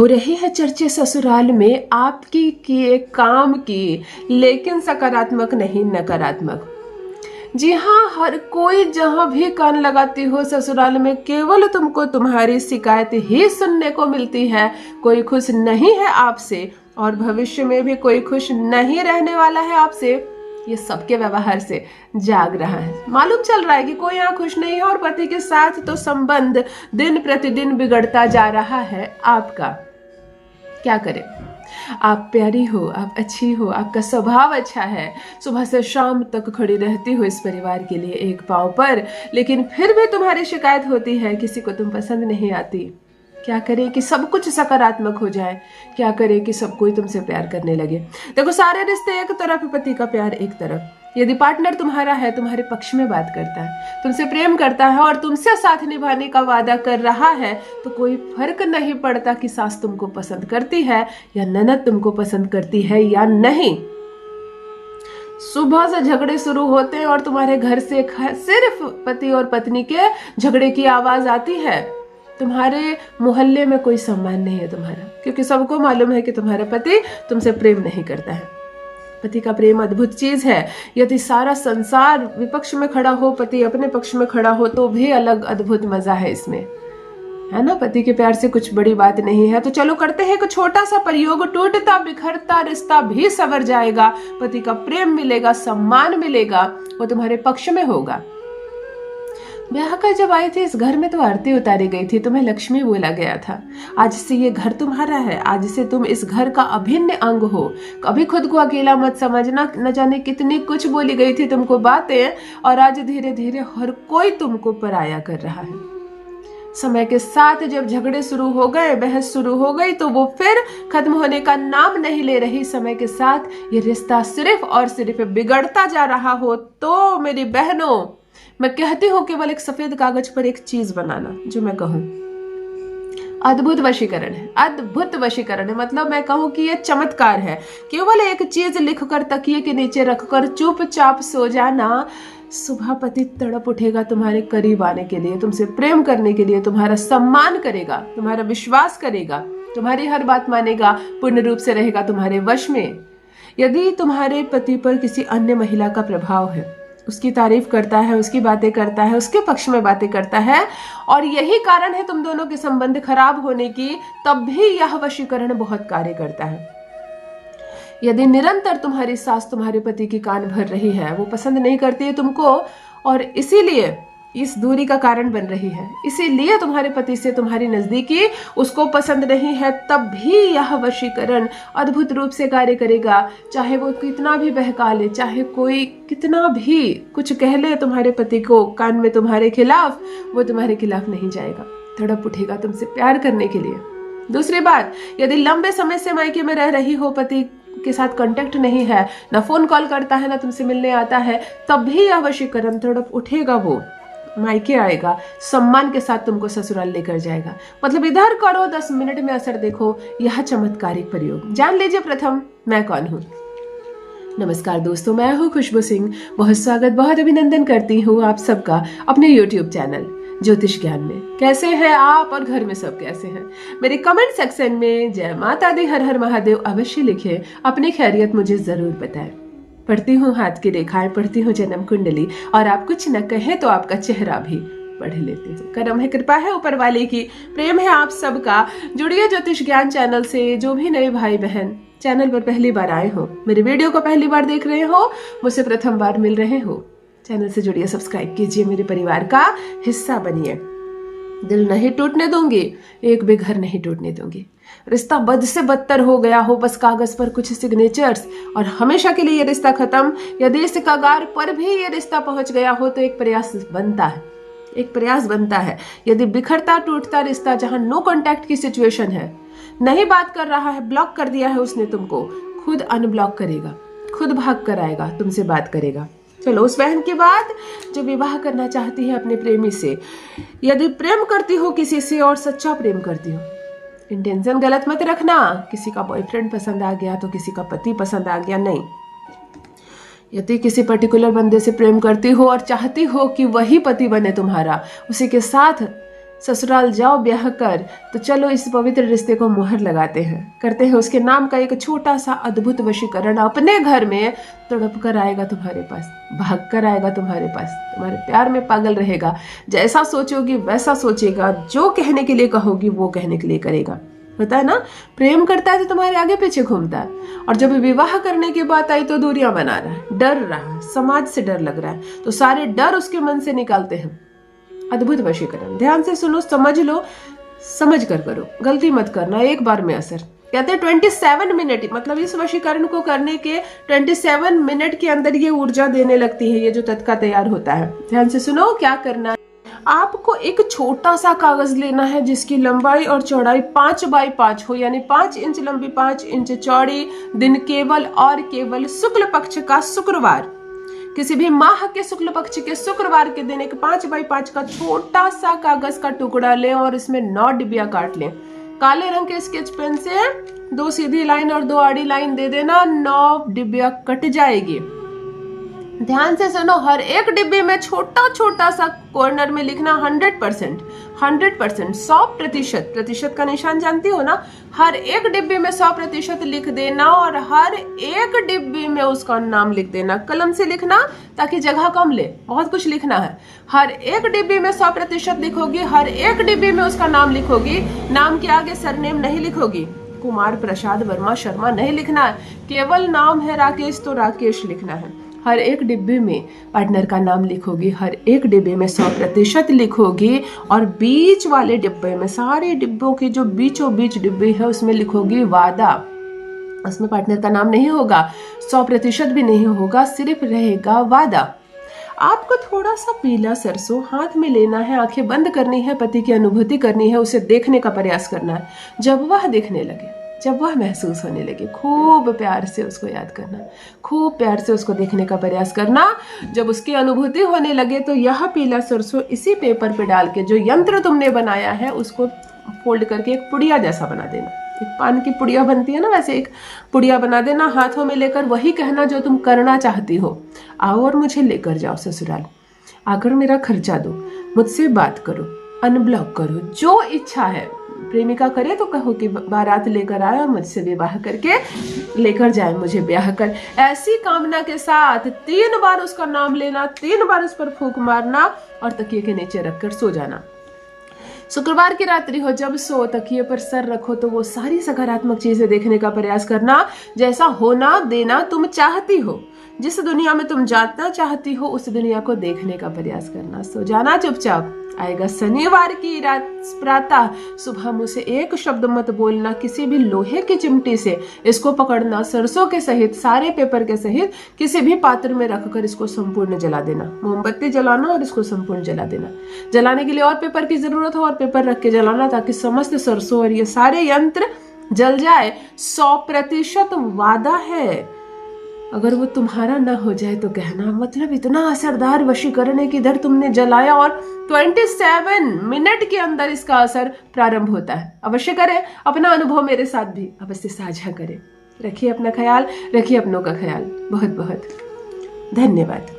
हो रही है चर्चे ससुराल में आपकी किए काम की, लेकिन सकारात्मक नहीं नकारात्मक। जी हाँ, हर कोई जहां भी कान लगाती हो ससुराल में केवल तुमको तुम्हारी शिकायत ही सुनने को मिलती है। कोई खुश नहीं है आपसे और भविष्य में भी कोई खुश नहीं रहने वाला है आपसे। ये सबके व्यवहार से जाग रहा है। मालूम चल रहा है कि कोई यहाँ खुश नहीं है और पति के साथ तो संबंध दिन प्रतिदिन बिगड़ता जा रहा है आपका। क्या करें? आप प्यारी हो, आप अच्छी हो, आपका स्वभाव अच्छा है, सुबह से शाम तक खड़ी रहती हो इस परिवार के लिए एक पांव पर, लेकिन फिर भी तुम्हारी शिकायत होती है, किसी को तुम पसंद नहीं आती। क्या करें कि सब कुछ सकारात्मक हो जाए? क्या करें कि सब कोई तुमसे प्यार करने लगे? देखो, सारे रिश्ते एक तरफ, पति का प्यार एक तरफ। यदि पार्टनर तुम्हारा है, तुम्हारे पक्ष में बात करता है, तुमसे प्रेम करता है और तुमसे साथ निभाने का वादा कर रहा है, तो कोई फर्क नहीं पड़ता कि सास तुमको पसंद करती है या ननद तुमको पसंद करती है या नहीं। सुबह से झगड़े शुरू होते हैं और तुम्हारे घर से सिर्फ पति और पत्नी के झगड़े की आवाज आती है। तुम्हारे मोहल्ले में कोई सम्मान नहीं है तुम्हारा, क्योंकि सबको मालूम है कि तुम्हारा पति तुमसे प्रेम नहीं करता है। पति का प्रेम अद्भुत चीज है। यदि सारा संसार विपक्ष में खड़ा हो, पति अपने पक्ष में खड़ा हो, तो भी अलग अद्भुत मजा है इसमें, है ना। पति के प्यार से कुछ बड़ी बात नहीं है। तो चलो करते हैं एक छोटा सा प्रयोग। टूटता बिखरता रिश्ता भी संवर जाएगा। पति का प्रेम मिलेगा, सम्मान मिलेगा, वो तुम्हारे पक्ष में होगा। ब्याह कर जब आई थी इस घर में तो आरती उतारी गई थी, तुम्हें लक्ष्मी बोला गया था। आज से ये घर तुम्हारा है, आज से तुम इस घर का अभिन्न अंग हो। कभी खुद को अकेला मत समझना। न जाने कितनी कुछ बोली गई थी तुमको बातें, और आज धीरे धीरे हर कोई तुमको पराया कर रहा है। समय के साथ जब झगड़े शुरू हो गए, बहस शुरू हो गई, तो वो फिर खत्म होने का नाम नहीं ले रही। समय के साथ ये रिश्ता सिर्फ और सिर्फ बिगड़ता जा रहा हो। तो मेरी बहनों, मैं कहती हूँ केवल एक सफेद कागज पर एक चीज बनाना, जो मैं कहूँ अद्भुत वशीकरण है। अद्भुत वशीकरण है, मतलब मैं कहूँ कि ये चमत्कार है। केवल एक चीज लिखकर तकिए के नीचे रखकर चुपचाप सो जाना। सुबह पति तड़प उठेगा तुम्हारे करीब आने के लिए, तुमसे प्रेम करने के लिए, तुम्हारा सम्मान करेगा, तुम्हारा विश्वास करेगा, तुम्हारी हर बात मानेगा, पूर्ण रूप से रहेगा तुम्हारे वश में। यदि तुम्हारे पति पर किसी अन्य महिला का प्रभाव है, उसकी तारीफ करता है, उसकी बातें करता है, उसके पक्ष में बातें करता है, और यही कारण है तुम दोनों के संबंध खराब होने की, तब भी यह वशीकरण बहुत कार्य करता है। यदि निरंतर तुम्हारी सास तुम्हारे पति की कान भर रही है, वो पसंद नहीं करती है तुमको और इसीलिए इस दूरी का कारण बन रही है, इसीलिए तुम्हारे पति से तुम्हारी नजदीकी उसको पसंद नहीं है, तब भी यह वशीकरण अद्भुत रूप से कार्य करेगा। चाहे वो कितना भी बहका ले, चाहे कोई कितना भी कुछ कह ले तुम्हारे पति को कान में तुम्हारे खिलाफ, वो तुम्हारे खिलाफ नहीं जाएगा, तड़प उठेगा तुमसे प्यार करने के लिए। दूसरी बात, यदि लंबे समय से मायके में रह रही हो, पति के साथ कांटेक्ट नहीं है, ना फोन कॉल करता है, ना तुमसे मिलने आता है, तब भी यह वशीकरण तड़प उठेगा, वो मायके आएगा, सम्मान के साथ तुमको ससुराल लेकर जाएगा। मतलब इधर करो, 10 मिनट में असर देखो। यह चमत्कारिक प्रयोग जान लीजिए। प्रथम, मैं कौन हूँ? नमस्कार दोस्तों, मैं हूँ खुशबू सिंह। बहुत स्वागत, बहुत अभिनंदन करती हूँ आप सबका अपने YouTube चैनल ज्योतिष ज्ञान में। कैसे हैं आप और घर में सब कैसे हैं? मेरे कमेंट सेक्शन में जय माता दी, हर हर महादेव अवश्य लिखें। अपनी खैरियत मुझे जरूर बताएं। पढ़ती हूँ हाथ की रेखाएं, पढ़ती हूँ जन्म कुंडली, और आप कुछ न कहें तो आपका चेहरा भी पढ़ लेती हूँ। करम है, कृपा है ऊपर वाले की, प्रेम है आप सबका। जुड़िए ज्योतिष ज्ञान चैनल से। जो भी नए भाई बहन चैनल पर पहली बार आए हो, मेरे वीडियो को पहली बार देख रहे हो, मुझसे प्रथम बार मिल रहे हो, चैनल से जुड़िए, सब्सक्राइब कीजिए, मेरे परिवार का हिस्सा बनिए। दिल नहीं टूटने दूंगी, एक भी घर नहीं टूटने दूंगी। रिश्ता बद से बदतर हो गया हो, बस कागज पर कुछ सिग्नेचर्स और हमेशा के लिए ये रिश्ता खत्म, यदि इस कगार पर भी ये रिश्ता पहुंच गया हो, तो एक प्रयास बनता है, एक प्रयास बनता है। यदि बिखरता टूटता रिश्ता, जहां नो कांटेक्ट की सिचुएशन है, नहीं बात कर रहा है, ब्लॉक कर दिया है उसने तुमको, खुद अनब्लॉक करेगा, खुद भाग कर आएगा, तुमसे बात करेगा। चलो उस बहन की बात जो विवाह करना चाहती है अपने प्रेमी से। यदि प्रेम करती हो किसी से और सच्चा प्रेम करती हो, इंटेंशन गलत मत रखना। किसी का बॉयफ्रेंड पसंद आ गया तो किसी का पति पसंद आ गया, नहीं। यदि किसी पर्टिकुलर बंदे से प्रेम करती हो और चाहती हो कि वही पति बने तुम्हारा, उसी के साथ ससुराल जाओ ब्याह कर, तो चलो इस पवित्र रिश्ते को मुहर लगाते हैं, करते हैं उसके नाम का एक छोटा सा अद्भुत वशीकरण। अपने घर में तड़प कर आएगा तुम्हारे पास, भाग कर आएगा तुम्हारे पास, तुम्हारे प्यार में पागल रहेगा। जैसा सोचोगी वैसा सोचेगा, जो कहने के लिए कहोगी वो कहने के लिए करेगा। होता है ना, प्रेम करता है तो तुम्हारे आगे पीछे घूमता है, और जब विवाह करने की बात आई तो दूरियां बना रहा है, डर रहा है, समाज से डर लग रहा है, तो सारे डर उसके मन से निकालते हैं। अद्भुत वशीकरण, ध्यान से सुनो, समझ लो, समझ कर करो, गलती मत करना, एक बार में असर। कहते हैं 27 मिनट, मतलब इस वशीकरण को करने के 27 मिनट के अंदर ये ऊर्जा देने लगती है, ये जो तत्का तैयार होता है। ध्यान से सुनो क्या करना है। आपको एक छोटा सा कागज लेना है जिसकी लंबाई और चौड़ाई 5 बाई 5 हो, यानी 5 इंच लंबी 5 इंच चौड़ी। दिन केवल और केवल शुक्ल पक्ष का शुक्रवार, किसी भी माह के शुक्ल पक्ष के शुक्रवार के दिन एक 5 बाई 5 का छोटा सा कागज का टुकड़ा लें और इसमें 9 डिब्बियां काट लें। काले रंग के स्केच पेन से 2 सीधी लाइन और 2 आड़ी लाइन दे देना, 9 डिब्बियां कट जाएगी। ध्यान से सुनो, हर एक डिब्बे में छोटा छोटा सा कॉर्नर में लिखना 100%, 100%, प्रतिशत का निशान जानती हो ना। हर एक डिब्बे में 100% लिख देना और हर एक डिब्बे में उसका नाम लिख देना। कलम से लिखना ताकि जगह कम ले, बहुत कुछ लिखना है। हर एक डिब्बे में 100% लिखोगी, हर एक डिब्बे में उसका नाम लिखोगी। नाम के आगे सरनेम नहीं लिखोगी, कुमार प्रसाद वर्मा शर्मा नहीं लिखना है, केवल नाम है राकेश तो राकेश लिखना है। हर एक डिब्बे में पार्टनर का नाम लिखोगी, हर एक डिब्बे में 100% लिखोगी, और बीच वाले डिब्बे में, सारे डिब्बों के जो बीचों बीच डिब्बे है उसमें लिखोगी वादा। उसमें पार्टनर का नाम नहीं होगा, 100% भी नहीं होगा, सिर्फ रहेगा वादा। आपको थोड़ा सा पीला सरसों हाथ में लेना है, आंखें बंद करनी है, पति की अनुभूति करनी है, उसे देखने का प्रयास करना है। जब वह दिखने लगे, जब वह महसूस होने लगे, खूब प्यार से उसको याद करना, खूब प्यार से उसको देखने का प्रयास करना। जब उसकी अनुभूति होने लगे तो यह पीला सरसों इसी पेपर पे डाल के, जो यंत्र तुमने बनाया है उसको फोल्ड करके एक पुड़िया जैसा बना देना। एक पान की पुड़िया बनती है ना, वैसे एक पुड़िया बना देना, हाथों में लेकर वही कहना जो तुम करना चाहती हो। आओ और मुझे लेकर जाओ ससुराल, आकर मेरा खर्चा दो, मुझसे बात करो, अनब्लॉक करो, जो इच्छा है। प्रेमिका करे तो कहो कि बारात लेकर आए और मुझसे विवाह करके लेकर जाए मुझे ब्याह कर। ऐसी कामना के साथ 3 बार उसका नाम लेना, 3 बार उस पर फूंक मारना और तकिए के नीचे रखकर सो जाना। शुक्रवार की रात्रि हो, जब सो तकिए पर सर रखो तो वो सारी सकारात्मक चीजें देखने का प्रयास करना, जैसा होना देना तुम चाहती हो, जिस दुनिया में तुम जाना चाहती हो उस दुनिया को देखने का प्रयास करना। सो जाना चुपचाप। आएगा शनिवार की रात प्रातः, सुबह मुझे से एक शब्द मत बोलना, किसी भी लोहे की चिमटी से इसको पकड़ना, सरसों के सहित, सारे पेपर के सहित किसी भी पात्र में रखकर इसको संपूर्ण जला देना। मोमबत्ती जलाना और इसको संपूर्ण जला देना। जलाने के लिए और पेपर की जरूरत हो और पेपर रख के जलाना, ताकि समस्त सरसों और ये सारे यंत्र जल जाए। 100% वादा है। अगर वो तुम्हारा ना हो जाए तो कहना, मतलब इतना असरदार वशीकरण है कि इधर तुमने जलाया और 27 मिनट के अंदर इसका असर प्रारंभ होता है। अवश्य करें, अपना अनुभव मेरे साथ भी अवश्य साझा करें। रखिए अपना ख्याल, रखिए अपनों का ख्याल। बहुत बहुत धन्यवाद।